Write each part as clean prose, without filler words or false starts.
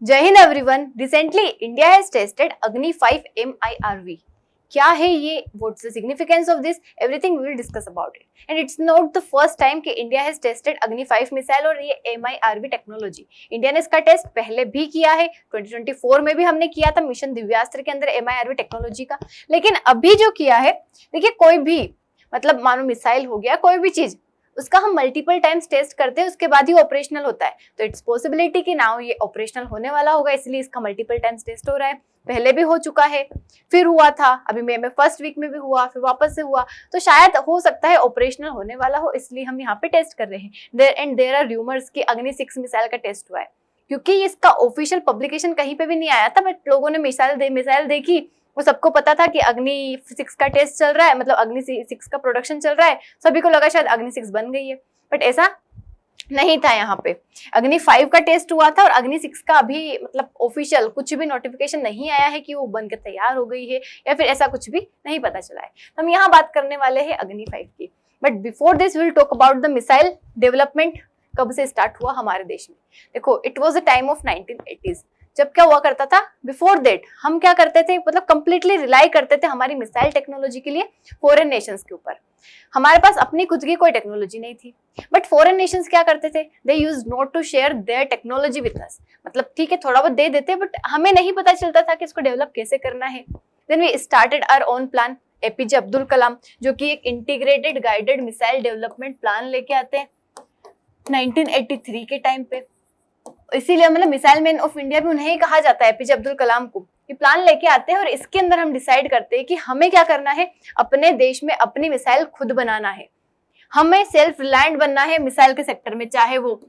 जय हिंद everyone. Recently India has tested Agni 5 MIRV। क्या है ये, what's the significance of this, everything we will discuss about it. And it's not the first time कि India has tested Agni 5 missile और ये MIRV technology. India ने इसका टेस्ट पहले भी किया है, 2024 में भी हमने किया था मिशन दिव्यास्त्र के अंदर MIRV टेक्नोलॉजी का। लेकिन अभी जो किया है, देखिए कोई भी मतलब मानो मिसाइल हो गया, कोई भी चीज, उसका हम मल्टीपल टाइम्स टेस्ट करते हैं, उसके बाद ही ऑपरेशनल होता है। तो इट्स पॉसिबिलिटी कि नाउ ये ऑपरेशनल होने वाला होगा, इसलिए इसका मल्टीपल टाइम्स टेस्ट हो रहा है। पहले भी हो चुका है, फिर हुआ था, अभी मई में फर्स्ट वीक में भी हुआ, फिर वापस से हुआ, तो शायद हो सकता है ऑपरेशनल होने वाला हो, इसलिए हम यहाँ पे टेस्ट कर रहे हैं। देयर आर रूमर्स कि अग्नि 6 मिसाइल का टेस्ट हुआ है, क्योंकि इसका ऑफिशियल पब्लिकेशन कहीं पे भी नहीं आया था, बट लोगों ने मिसाइल देखी, वो सबको पता था कि अग्नि 6 का टेस्ट चल रहा है, मतलब अग्नि 6 का प्रोडक्शन चल रहा है, सभी को लगा शायद अग्नि 6 बन गई है, बट ऐसा नहीं था। यहाँ पे अग्नि 5 का टेस्ट हुआ था और अग्नि 6 का अभी मतलब ऑफिशियल कुछ भी नोटिफिकेशन नहीं आया है कि वो बनकर तैयार हो गई है या फिर ऐसा कुछ भी नहीं पता चला है। हम यहाँ बात करने वाले हैं अग्नि 5 की। But before this will talk about the missile development. कब से स्टार्ट हुआ हमारे देश में? देखो, it was the time of 1980s। जब क्या हुआ करता था, बिफोर दैट हम क्या करते थे, मतलब कंप्लीटली रिलाई करते थे हमारी मिसाइल टेक्नोलॉजी के लिए फॉरेन नेशंस के ऊपर। हमारे पास अपनी खुद की कोई टेक्नोलॉजी नहीं थी, बट फॉरेन नेशंस क्या करते थे, they use not to share their technology with us. मतलब ठीक है, थोड़ा बहुत दे देते, बट हमें नहीं पता चलता था कि इसको डेवलप कैसे करना है। Then we started our own plan. APJ Abdul Kalam, जो कि एक integrated guided missile development plan लेके आते हैं 1983 के टाइम पे। इसीलिए मतलब मिसाइल मैन ऑफ इंडिया भी उन्हें ही कहा जाता है, APJ अब्दुल कलाम को। ये प्लान लेके आते हैं और इसके अंदर हम डिसाइड करते हैं कि हमें क्या करना है, अपने देश में अपनी मिसाइल खुद बनाना है, हमें सेल्फ रिलायंट बनना है मिसाइल के सेक्टर में, चाहे वो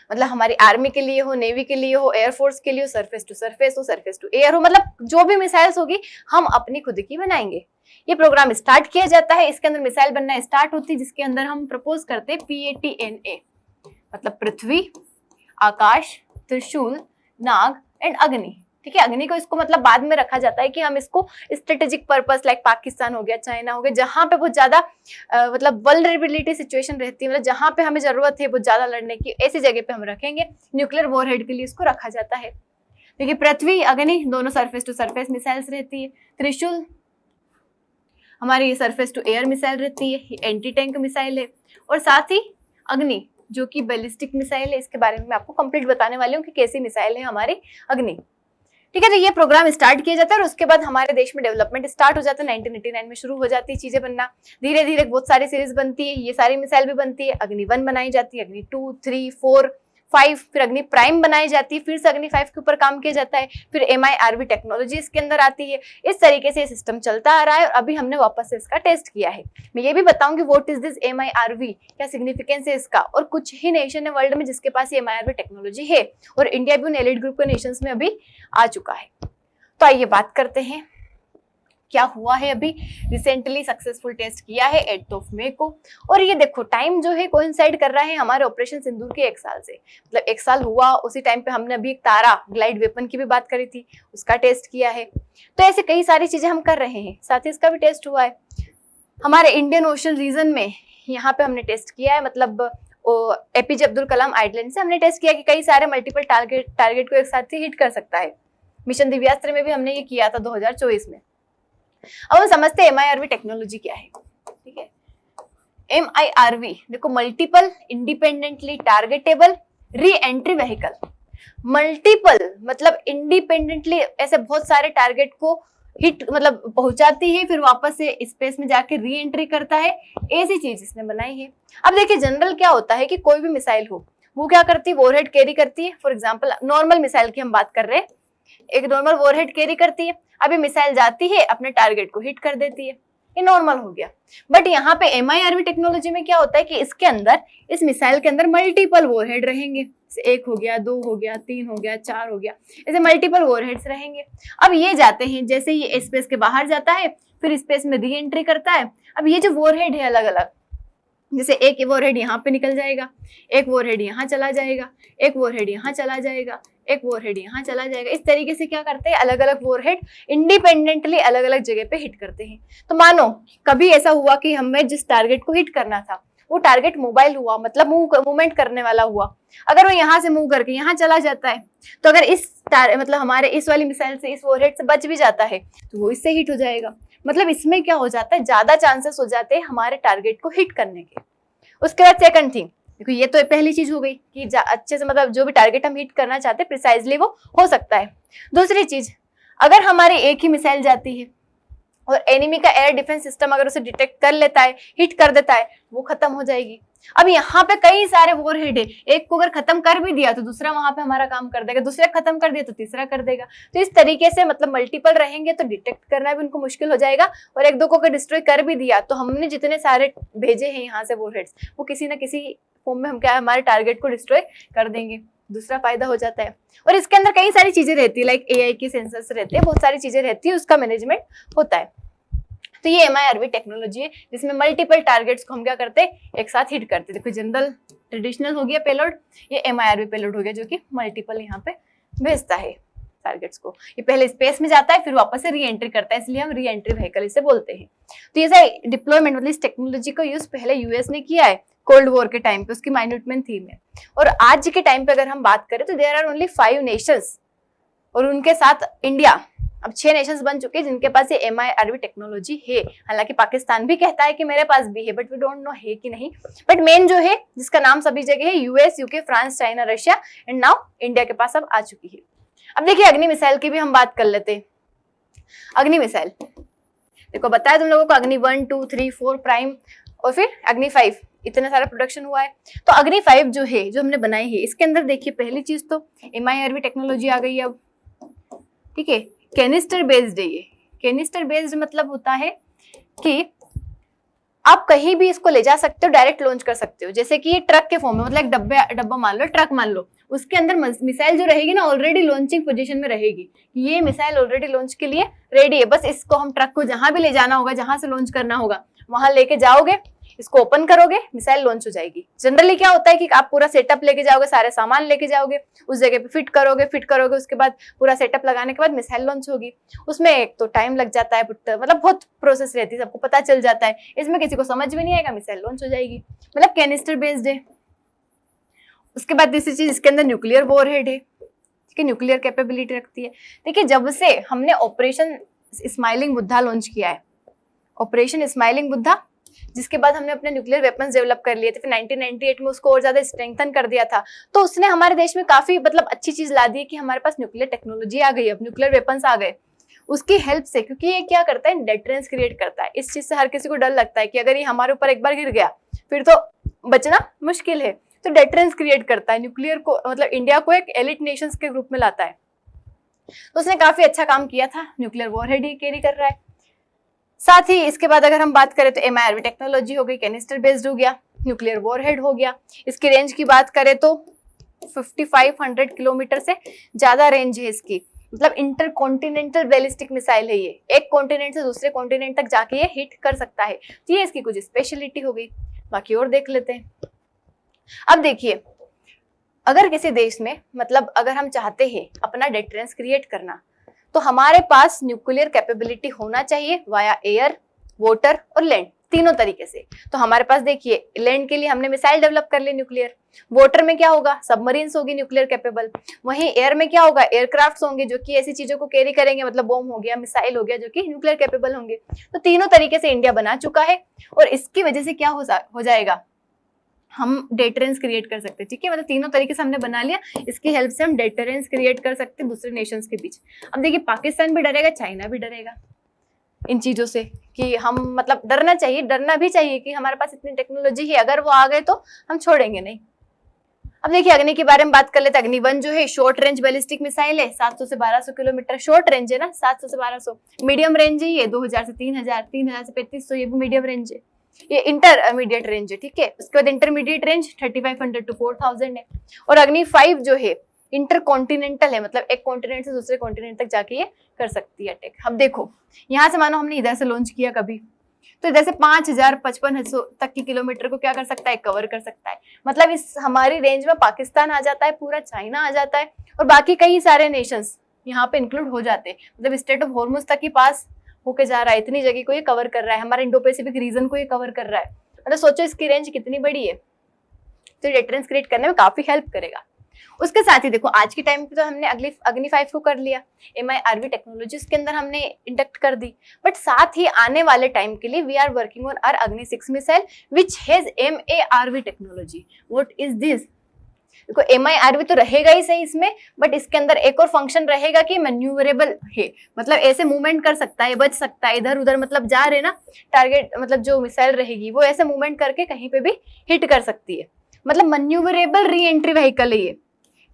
मतलब हमारी आर्मी के लिए हो, नेवी के लिए हो, एयरफोर्स के लिए हो, सरफेस टू सरफेस हो, सरफेस टू एयर हो, मतलब जो भी मिसाइल्स होगी हम अपनी खुद की बनाएंगे। ये प्रोग्राम स्टार्ट किया जाता है, इसके अंदर मिसाइल बनना स्टार्ट होती है, जिसके अंदर हम प्रपोज करते हैं PATNA, मतलब पृथ्वी, आकाश, त्रिशूल, नाग एंड अग्नि। ठीक है, अग्नि को इसको मतलब बाद में रखा जाता है कि हम इसको स्ट्रेटेजिक पर्पस, लाइक पाकिस्तान हो गया, चाइना हो गया, जहां पे बहुत ज्यादा मतलब वल्नरेबिलिटी सिचुएशन रहती है, मतलब जहां पे हमें जरूरत है बहुत ज्यादा लड़ने की, ऐसी जगह पे हम रखेंगे। न्यूक्लियर वॉरहेड के लिए इसको रखा जाता है। देखिए, पृथ्वी, अग्नि दोनों सरफेस टू सरफेस मिसाइल्स रहती है। त्रिशूल हमारी ये सरफेस टू एयर मिसाइल रहती है, एंटी टैंक मिसाइल है। और साथ ही अग्नि जो कि बैलिस्टिक मिसाइल है, इसके बारे में मैं आपको कंप्लीट बताने वाली हूँ कि कैसी मिसाइल है हमारी अग्नि। ठीक है, तो ये प्रोग्राम स्टार्ट किया जाता है और उसके बाद हमारे देश में डेवलपमेंट स्टार्ट हो जाता है। 1989 में शुरू हो जाती है चीजें बनना, धीरे धीरे बहुत सारी सीरीज बनती है, ये सारी मिसाइल भी बनती है। अग्नि 1 बनाई जाती है, अग्नि 2, 3, 4, 5, फिर अग्नि प्राइम बनाई जाती है, फिर से अग्नि 5 के ऊपर काम किया जाता है, फिर MIRV टेक्नोलॉजी इसके अंदर आती है। इस तरीके से सिस्टम चलता आ रहा है और अभी हमने वापस से इसका टेस्ट किया है। मैं ये भी बताऊंगी व्हाट इज दिस MIRV, क्या सिग्निफिकेंस है इसका, और कुछ ही नेशन है वर्ल्ड में जिसके पास ये MIRV टेक्नोलॉजी है, और इंडिया भी उन एलिट ग्रुप के नेशंस में अभी आ चुका है। तो आइए बात करते हैं क्या हुआ है। अभी रिसेंटली सक्सेसफुल टेस्ट किया है 8 मई को, और ये देखो टाइम जो है कोइंसाइड कर रहा है हमारे ऑपरेशन सिंदूर के 1 साल से। मतलब 1 साल हुआ, उसी टाइम पे हमने अभी एक तारा ग्लाइड वेपन की भी बात करी थी, उसका टेस्ट किया है। तो ऐसे कई सारी चीजें हम कर रहे हैं, साथ ही इसका भी टेस्ट हुआ है। हमारे इंडियन ओशन रीजन में यहाँ पे हमने टेस्ट किया है, मतलब APJ अब्दुल कलाम आइलैंड से हमने टेस्ट किया कि कई सारे मल्टीपल टारगेट को एक साथ ही हिट कर सकता है। मिशन दिव्यास्त्र में भी हमने ये किया था 2024 में। अब हम समझते हैं MIRV टेक्नोलॉजी क्या है। ठीक है, MIRV देखो, multiple independently targetable re entry vehicle. Multiple मतलब इंडिपेंडेंटली ऐसे बहुत सारे टारगेट को हिट मतलब पहुंचाती है, फिर वापस से स्पेस में जाके री एंट्री करता है, ऐसी चीज इसने बनाई है। अब देखिए, जनरल क्या होता है कि कोई भी मिसाइल हो, वो क्या करती है, वॉरहेड कैरी करती है। फॉर एग्जाम्पल नॉर्मल मिसाइल की हम बात कर रहे हैं, एक नॉर्मल वॉरहेड कैरी करती है। अभी मिसाइल जाती है, अपने टारगेट को हिट कर देती है, ये नॉर्मल हो गया। बट यहाँ पे MIRV टेक्नोलॉजी में क्या होता है कि इसके अंदर, इस मिसाइल के अंदर मल्टीपल वॉरहेड रहेंगे। 1 हो गया, 2 हो गया, 3 हो गया, 4 हो गया, ऐसे मल्टीपल वॉरहेड्स रहेंगे। अब ये जाते हैं, जैसे ये स्पेस के बाहर जाता है, फिर स्पेस में री एंट्री करता है। अब ये जो वॉरहेड है अलग अलग, जैसे एक वॉरहेड यहाँ पे निकल जाएगा, एक वॉरहेड यहाँ चला जाएगा, एक वॉरहेड यहाँ चला जाएगा, एक वॉरहेड यहाँ चला जाएगा। इस तरीके से क्या करते हैं, अलग अलग वॉरहेड इंडिपेंडेंटली अलग अलग जगह पे हिट करते हैं। तो मानो कभी ऐसा हुआ कि हमें जिस टारगेट को हिट करना था वो टारगेट मोबाइल हुआ, मतलब मूवमेंट करने वाला हुआ। अगर वो यहाँ से मूव करके यहाँ चला जाता है, तो अगर इस मतलब हमारे इस वाली मिसाइल से, इस वॉरहेड से बच भी जाता है, तो वो इससे हिट हो जाएगा। मतलब इसमें क्या हो जाता है, ज्यादा चांसेस हो जाते हैं हमारे टारगेट को हिट करने के। उसके बाद सेकंड थिंग, देखो ये तो पहली चीज हो गई कि अच्छे से मतलब जो भी टारगेट हम हिट करना चाहते हैं प्रिसाइजली वो हो सकता है। दूसरी चीज, अगर हमारी एक ही मिसाइल जाती है और एनिमी का एयर डिफेंस सिस्टम अगर उसे डिटेक्ट कर लेता है, हिट कर देता है, वो खत्म हो जाएगी। अब यहाँ पे कई सारे वॉरहेड है, एक को अगर खत्म कर भी दिया तो दूसरा वहां पे हमारा काम कर देगा, दूसरा खत्म कर दिया तो तीसरा कर देगा। तो इस तरीके से मतलब मल्टीपल रहेंगे तो डिटेक्ट करना भी उनको मुश्किल हो जाएगा, और एक दो को अगर डिस्ट्रॉय कर भी दिया तो हमने जितने सारे भेजे हैं यहाँ से वॉरहेड्स, वो किसी ना किसी फॉर्म में हम क्या हमारे टारगेट को डिस्ट्रॉय कर देंगे। दूसरा फायदा हो जाता है। और इसके अंदर कई सारी चीजें रहती है, लाइक एआई की सेंसर्स रहते हैं, बहुत सारी चीजें रहती है, उसका मैनेजमेंट होता है। तो ये MIRV टेक्नोलॉजी है जिसमें मल्टीपल टारगेट्स को हम क्या करते हैं, एक साथ हिट करते हैं। देखो जनरल ट्रेडिशनल हो गया पेलोड, ये MIRV पेलोड हो गया जो कि मल्टीपल यहाँ पे भेजता है टारगेट्स को। ये पहले स्पेस में जाता है फिर वापस से री एंट्री करता है, इसलिए हम री एंट्री व्हीकल इसे बोलते हैं। तो ये डिप्लॉयमेंट मतलब इस टेक्नोलॉजी का यूज पहले यूएस ने किया है कोल्ड वॉर के टाइम पे, उसकी माइन्यूटमेंट थीम है। और आज के टाइम पे अगर हम बात करें तो देयर आर ओनली 5 नेशंस, और उनके साथ इंडिया, अब 6 नेशंस बन चुके हैं जिनके पास ये MIRV टेक्नोलॉजी है। हालांकि पाकिस्तान भी कहता है कि मेरे पास भी है, बट वी डोंट नो है कि नहीं। बट मेन जो है जिसका नाम सभी जगह है, US, UK, France, China, Russia and now India के पास अब आ चुकी है। अब देखिए अग्नि मिसाइल की भी हम बात कर लेते हैं। अग्नि मिसाइल देखो बताया तुम लोगों को, अग्नि 1, 2, 3, 4 प्राइम और फिर अग्नि 5, इतना सारा प्रोडक्शन हुआ है। तो अग्नि 5 जो है, जो हमने बनाई है, इसके अंदर देखिए पहली चीज तो MIRV टेक्नोलॉजी आ गई है अब, ठीक है। कैनिस्टर बेस्ड है ये। कैनिस्टर बेस्ड मतलब होता है कि आप कहीं भी इसको ले जा सकते हो, डायरेक्ट लॉन्च कर सकते हो। जैसे कि ये ट्रक के फॉर्म में, मतलब एक डब्बा मान लो, ट्रक मान लो, उसके अंदर मिसाइल जो रहेगी ना ऑलरेडी लॉन्चिंग पोजीशन में रहेगी। ये मिसाइल ऑलरेडी लॉन्च के लिए रेडी है, बस इसको हम ट्रक को जहां भी ले जाना होगा, जहां से लॉन्च करना होगा, वहां लेके जाओगे, इसको ओपन करोगे, मिसाइल लॉन्च हो जाएगी। जनरली क्या होता है कि आप पूरा सेटअप लेके जाओगे, सारे सामान लेके जाओगे, उस जगह पे फिट करोगे, उसके बाद पूरा सेटअप लगाने के बाद मिसाइल लॉन्च होगी। उसमें एक तो टाइम लग जाता है, मतलब बहुत प्रोसेस रहती है, सबको पता चल जाता है। इसमें किसी को समझ में नहीं आएगा, मिसाइल लॉन्च हो जाएगी। मतलब कैनिस्टर बेस्ड है। उसके बाद दूसरी चीज, इसके अंदर न्यूक्लियर वॉरहेड है, ठीक है, न्यूक्लियर कैपेबिलिटी रखती है। देखिए जब से हमने ऑपरेशन स्माइलिंग बुद्धा लॉन्च किया है, ऑपरेशन स्माइलिंग बुद्धा, जिसके बाद हमने अपने न्यूक्लियर वेपन्स डेवलप कर लिए थे, फिर 1998 में उसको और ज्यादा स्ट्रेंथन कर दिया था। तो उसने हमारे देश में काफी मतलब अच्छी चीज ला दी है कि हमारे पास न्यूक्लियर टेक्नोलॉजी आ गई, अब न्यूक्लियर वेपन्स आ गए उसकी हेल्प से। क्योंकि ये क्या करता है, डेटरेंस क्रिएट करता है। इस चीज से हर किसी को डर लगता है कि अगर ये हमारे ऊपर एक बार गिर गया फिर तो बचना मुश्किल है। तो डेटरेंस क्रिएट करता है, न्यूक्लियर को मतलब इंडिया को एक एलिट नेशंस के ग्रुप में लाता है। तो उसने काफी अच्छा काम किया था, न्यूक्लियर वॉरहेड ही कैरी कर रहा है। साथ ही इसके बाद अगर हम बात करें तो MIRV टेक्नोलॉजी हो गई, कैनिस्टर बेस्ड हो गया, न्यूक्लियर वॉरहेड हो गया। इसकी रेंज की बात करें तो 5500 किलोमीटर से ज्यादा रेंज है इसकी। मतलब इंटरकॉन्टिनेंटल बैलिस्टिक मिसाइल है ये, एक कॉन्टिनेंट से दूसरे कॉन्टिनेंट तक जाके ये हिट कर सकता है। तो ये इसकी कुछ स्पेशलिटी हो गई। बाकी और देख लेते हैं। अब देखिए अगर किसी देश में मतलब अगर हम चाहते हैं अपना डेटरेंस क्रिएट करना, तो हमारे पास न्यूक्लियर कैपेबिलिटी होना चाहिए वाया एयर, वाटर और लैंड, तीनों तरीके से। तो हमारे पास देखिए लैंड के लिए हमने मिसाइल डेवलप कर ली न्यूक्लियर, वाटर में क्या होगा, सबमरीन्स होगी न्यूक्लियर कैपेबल, वहीं एयर में क्या होगा, एयरक्राफ्ट्स होंगे जो कि ऐसी चीजों को कैरी करेंगे, मतलब बॉम्ब हो गया, मिसाइल हो गया, जो कि न्यूक्लियर कैपेबल होंगे। तो तीनों तरीके से इंडिया बना चुका है, और इसकी वजह से क्या हो जाएगा, हम डेटरेंस क्रिएट कर सकते हैं, ठीक है। मतलब तीनों तरीके से हमने बना लिया, इसकी हेल्प से हम डेटरेंस क्रिएट कर सकते हैं दूसरे नेशंस के बीच। अब देखिए पाकिस्तान भी डरेगा, चाइना भी डरेगा इन चीजों से, कि हम मतलब डरना चाहिए, डरना भी चाहिए कि हमारे पास इतनी टेक्नोलॉजी है, अगर वो आ गए तो हम छोड़ेंगे नहीं। अब देखिए अग्नि के बारे में बात कर लेते हैं। अग्नि 1 जो है शॉर्ट रेंज बैलिस्टिक मिसाइल है, 700 से 1200 किलोमीटर शॉर्ट रेंज है ना, 700 से 1200। मीडियम रेंज है ये 2000 से 3000, 3000 से 3500, ये भी मीडियम रेंज है। ये इंटरमीडिएट रेंज है, ठीक है। उसके बाद इंटरमीडिएट रेंज 3500 टू 4000 है। और अग्नि 5 जो है इंटरकॉन्टिनेंटल है, मतलब एक कॉन्टिनेंट से दूसरे कॉन्टिनेंट तक जाके ये कर सकती है अटैक। अब देखो यहाँ से मानो हमने इधर से लॉन्च किया कभी, तो इधर से 5000-5500 तक की किलोमीटर को क्या कर सकता है, कवर कर सकता है। मतलब इस हमारी रेंज में पाकिस्तान आ जाता है, पूरा चाइना आ जाता है, और बाकी कई सारे नेशंस यहाँ पे इंक्लूड हो जाते हैं। मतलब स्टेट ऑफ हॉर्मुज तक ही पास होके जा रहा है, इतनी जगह को ये कवर कर रहा है, हमारे इंडो पैसिफिक रीजन को ये कवर कर रहा है। मतलब सोचो इसकी रेंज कितनी बड़ी है, तो डेटरेंस क्रिएट करने में काफी हेल्प करेगा। उसके साथ ही देखो आज के टाइम पे तो हमने अग्नि 5 को कर लिया, MIRV टेक्नोलॉजीज के अंदर हमने इंडक्ट कर दी, बट साथ ही आने वाले टाइम के लिए we are working on our Agni 6 missile which has MARV technology. What is this? देखो MIRV तो रहेगा ही सही इसमें, बट इसके अंदर एक और फंक्शन रहेगा कि मैन्यूवरेबल है, मतलब ऐसे मूवमेंट कर सकता है, बच सकता है, इधर उधर मतलब जा रहे ना टारगेट, मतलब जो मिसाइल रहेगी वो ऐसे मूवमेंट करके कहीं पे भी हिट कर सकती है, मतलब मैन्यूवरेबल री एंट्री व्हीकल है ये।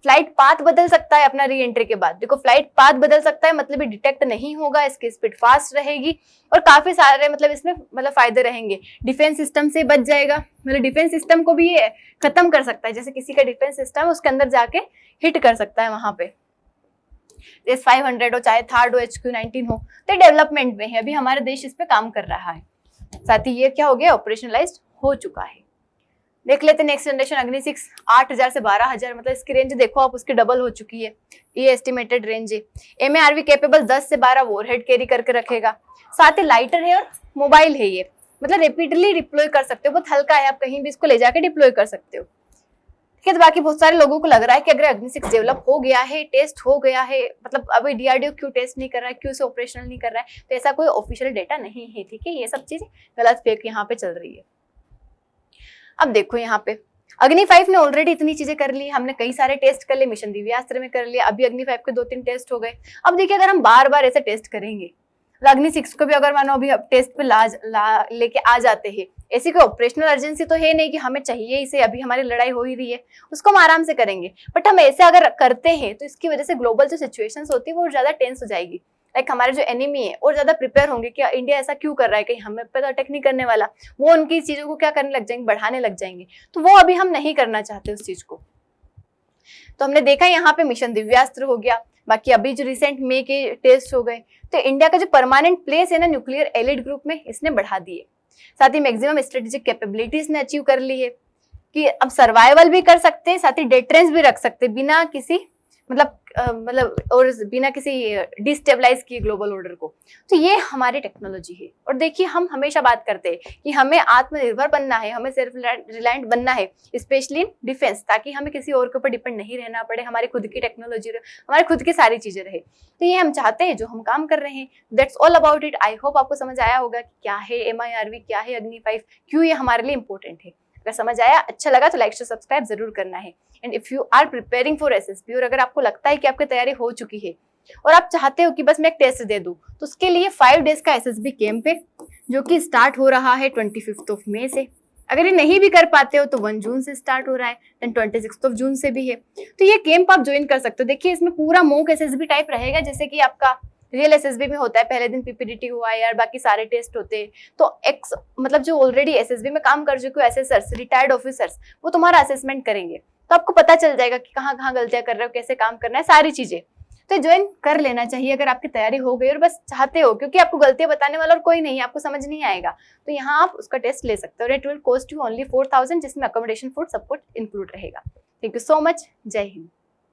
फ्लाइट पाथ बदल सकता है अपना री एंट्री के बाद, देखो फ्लाइट पाथ बदल सकता है, मतलब ये डिटेक्ट नहीं होगा, इसकी स्पीड फास्ट रहेगी और काफी सारे मतलब इसमें मतलब फायदे रहेंगे। डिफेंस सिस्टम से बच जाएगा, मतलब डिफेंस सिस्टम को भी ये खत्म कर सकता है, जैसे किसी का डिफेंस सिस्टम है उसके अंदर जाके हिट कर सकता है वहां पे। S-500 हो चाहे थार्ड हो HQ-19 हो, तो डेवलपमेंट में है, अभी हमारा देश इस पे काम कर रहा है। साथ ही ये क्या हो गया, ऑपरेशनलाइज्ड हो चुका है। देख लेते नेक्स्ट जनरेशन अग्नि 6 8000 से 12000, मतलब इसकी रेंज देखो आप उसकी डबल हो चुकी है, ये एस्टिमेटेड रेंज है। MARV केपेबल 10 से 12 वॉरहेड कैरी करके रखेगा, साथ ही लाइटर है और मोबाइल है ये, मतलब रेपिडली डिप्लॉय कर सकते हो, बहुत हल्का है, आप कहीं भी इसको ले जाके डिप्लॉय कर सकते हो। ठीक है, तो बाकी बहुत सारे लोगों को लग रहा है कि अगर अग्नि 6 डेवलप हो गया है, टेस्ट हो गया है, मतलब अभी DRDO क्यों टेस्ट नहीं कर रहा है, क्यों से ऑपरेशनल नहीं कर रहा है, तो ऐसा कोई ऑफिशियल डेटा नहीं है। ठीक है, ये सब चीज गलत फेक यहाँ पे चल रही है। अब देखो यहाँ पे अग्नि 5 ने ऑलरेडी इतनी चीजें कर ली, हमने कई सारे टेस्ट कर लिए, मिशन दिव्यास्त्र में कर लिया, अभी अग्नि 5 के 2-3 टेस्ट हो गए। अब देखिए अगर हम बार बार ऐसे टेस्ट करेंगे, अग्नि 6 को भी अगर मानो अभी टेस्ट पे लेके आ जाते हैं, ऐसी कोई ऑपरेशनल अर्जेंसी तो है नहीं कि हमें चाहिए इसे, अभी हमारी लड़ाई हो ही रही है, उसको हम आराम से करेंगे, बट हम ऐसे अगर करते हैं तो इसकी वजह से ग्लोबल जो सिचुएशंस होती है वो ज्यादा टेंस हो जाएगी। लाइक हमारे जो एनिमी है और ज्यादा प्रिपेयर होंगे कि इंडिया ऐसा क्यों कर रहा है, कहीं हमें पे तो अटैक नहीं करने वाला, वो उनकी चीजों को क्या करने लग जाएंगे, बढ़ाने लग जाएंगे, तो वो अभी हम नहीं करना चाहते उस चीज को। तो हमने देखा यहाँ पे मिशन दिव्यास्त्र हो गया, बाकी अभी जो रिसेंट मे के टेस्ट हो गए, तो इंडिया का जो परमानेंट प्लेस है ना न्यूक्लियर एलिड ग्रुप में, इसने बढ़ा दिए। साथ ही मैक्सिमम स्ट्रेटेजिक कैपेबिलिटीज ने अचीव कर ली है कि अब सर्वाइवल भी कर सकते हैं, साथ ही डेटरेंस भी रख सकते हैं बिना किसी मतलब और बिना किसी डिस्टेबलाइज किए ग्लोबल ऑर्डर को। तो ये हमारी टेक्नोलॉजी है। और देखिए हम हमेशा बात करते हैं कि हमें आत्मनिर्भर बनना है, हमें सेल्फ रिलायंट बनना है, स्पेशली इन डिफेंस, ताकि हमें किसी और के ऊपर डिपेंड नहीं रहना पड़े, हमारी खुद की टेक्नोलॉजी रहे, हमारी खुद की सारी चीजें रहे। तो ये हम चाहते हैं, जो हम काम कर रहे हैं। That's all about it. I hope आपको समझ आया होगा कि क्या है MIRV, क्या है अग्नि 5, क्यों ये हमारे लिए इंपॉर्टेंट है। अगर समझ आया, अच्छा लगा तो लाइक शेयर सब्सक्राइब जरूर करना है। And if you are preparing for SSB, और अगर आपको लगता है कि आपकी तैयारी हो चुकी है और आप चाहते हो कि बस मैं एक टेस्ट दे दूं, तो उसके लिए 5 डेज का SSB कैंप है जो कि स्टार्ट हो रहा है 25 मई से। अगर ये नहीं भी कर पाते हो तो 1 जून से स्टार्ट हो रहा है, देन 26 जून से भी है। तो ये कैंप आप ज्वाइन कर सकते हो। देखिए इसमें पूरा मॉक SSB टाइप रहेगा, जैसे कि आपका रियल SSB में होता है, पहले दिन PPDT हुआ यार, बाकी सारे टेस्ट होते हैं। तो एक्स मतलब जो ऑलरेडी SSB में काम कर चुके हो एसेसर्स, रिटायर्ड ऑफिसर्स, वो तुम्हारा असेसमेंट करेंगे, तो आपको पता चल जाएगा कि कहाँ कहाँ गलतियां कर रहे हो, कैसे काम करना है, सारी चीजें। तो ज्वाइन कर लेना चाहिए अगर आपकी तैयारी हो गई और बस चाहते हो, क्योंकि आपको गलतियां बताने वाला और कोई नहीं है, आपको समझ नहीं आएगा, तो यहाँ आप उसका टेस्ट ले सकते हो। It will cost you only 4000, जिसमें अकोमोडेशन, फूड सब कुछ इंक्लूड रहेगा। Thank you so much. जय हिंद।